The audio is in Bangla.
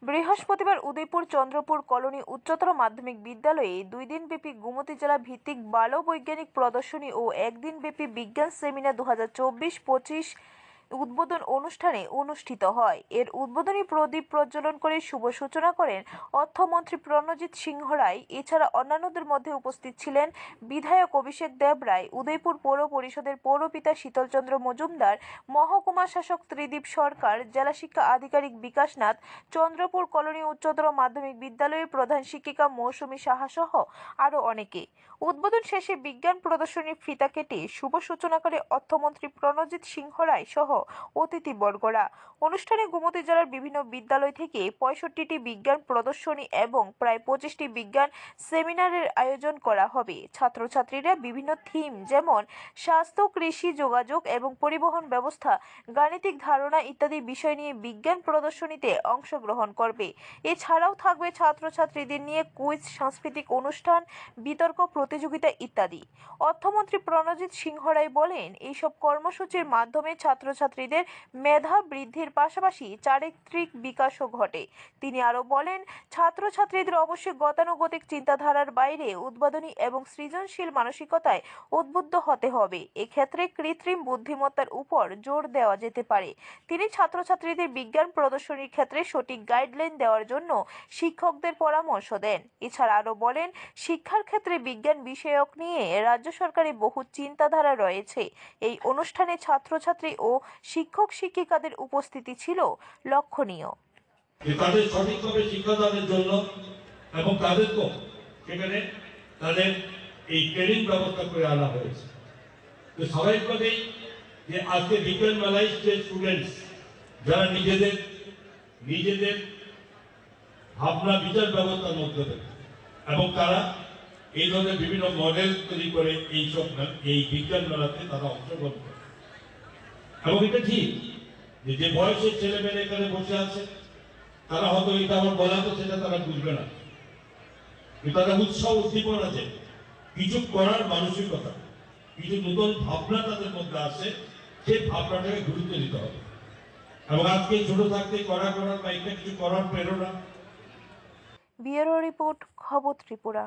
বৃহস্পতিবার উদয়পুর চন্দ্রপুর কলোনি উচ্চতর মাধ্যমিক বিদ্যালয়ে 2 দিনব্যাপী গোমতী জেলা ভিত্তিক বালো বৈজ্ঞানিক প্রদর্শনী ও একদিনব্যাপী বিজ্ঞান সেমিনার 2024-25 উদ্বোধন অনুষ্ঠানে অনুষ্ঠিত হয়। এর উদ্বোধনী প্রদীপ প্রজ্বলন করে শুভ সূচনা করেন অর্থমন্ত্রী প্রণজিৎ সিংহ রায়। এছাড়া অন্যান্যদের মধ্যে উপস্থিত ছিলেন বিধায়ক অভিষেক দেব রায়, উদয়পুর পৌর পরিষদের পৌরপিতা শীতলচন্দ্র মজুমদার, মহকুমা শাসক ত্রিদীপ সরকার, জেলা শিক্ষা আধিকারিক বিকাশ নাথ, চন্দ্রপুর কলোনি উচ্চতর মাধ্যমিক বিদ্যালয়ের প্রধান শিক্ষিকা মৌসুমী সাহা সহ আরও অনেকে। উদ্বোধন শেষে বিজ্ঞান প্রদর্শনীর ফিতা কেটে শুভ সূচনা করে অর্থমন্ত্রী প্রণজিৎ সিংহ রায় সহ অতিথিবর্গরা। অনুষ্ঠানে গোমতী জেলার বিভিন্ন বিদ্যালয় থেকে 65টি বিজ্ঞান প্রদর্শনী এবং প্রায় 25টি বিজ্ঞান সেমিনারের আয়োজন করা হবে। ছাত্রছাত্রীরা বিভিন্ন থিম যেমন স্বাস্থ্য, কৃষি, যোগাযোগ এবং পরিবহন ব্যবস্থা, গাণিতিক ধারণা ইত্যাদি বিষয় নিয়ে বিজ্ঞান প্রদর্শনীতে অংশগ্রহণ করবে। এছাড়াও থাকবে ছাত্রছাত্রীদের নিয়ে কুইজ, সাংস্কৃতিক অনুষ্ঠান, বিতর্ক প্রতিযোগিতা ইত্যাদি। অর্থমন্ত্রী প্রণজিৎ সিংহ রায় বলেন, এইসব কর্মসূচির মাধ্যমে ছাত্রছাত্রীদের মেধা বৃদ্ধির পাশাপাশি চারিত্রিক বিকাশও ঘটে। তিনি আরও বলেন, ছাত্রছাত্রীদের অবশ্যই গতানুগতিক চিন্তাধারার বাইরে উদ্ভাবনী এবং সৃজনশীল মানসিকতায় উদ্বুদ্ধ হতে হবে। এক্ষেত্রে কৃত্রিম বুদ্ধিমত্তার উপর জোর দেওয়া যেতে পারে। তিনি ছাত্রছাত্রীদের বিজ্ঞান প্রদর্শনীর ক্ষেত্রে সঠিক গাইডলাইন দেওয়ার জন্য শিক্ষকদের পরামর্শ দেন। এছাড়া আরও বলেন, শিক্ষার ক্ষেত্রে বিজ্ঞান বিষয়ক নিয়ে রাজ্য সরকারের বহু চিন্তাধারা রয়েছে। এই অনুষ্ঠানে ছাত্রছাত্রী ও শিক্ষক শিক্ষিকাদের উপস্থিতি ছিল লক্ষণীয়। তাদের সঠিকভাবে শিক্ষাদানের জন্য এবং তাদেরকেও সেখানে তাদের এই ট্রেনিং ব্যবস্থা করে আনা হয়েছে। তো স্বাভাবিকভাবেই যে আজকে বিজ্ঞান মেলায় যে স্টুডেন্টস যারা নিজেদের ভাবনা বিচার ব্যবস্থার মধ্যে এবং তারা এই ধরনের বিভিন্ন মডেল তৈরি করে এই বিজ্ঞান মেলাতে তারা অংশগ্রহণ করে। এবং এটা ঠিক যে বয়সের ছেলেমেয়েরা এখানে বসে আছে, তারা হয়তো এটা আমার বলা তো সেটা তারা বুঝবে না, কিন্তু তারা উৎসাহ উদ্দীপনা আছে, কিছু করার মানসিকতা, কিছু নতুন ভাবনা তাদের মধ্যে আছে, সেই ভাবনাটাকে গুরুত্ব দিতে হবে। এবং আজকে ছোট থাকতে করার বা এটা কিছু করার প্রেরণা। ব্যুরো রিপোর্ট, খবর ত্রিপুরা।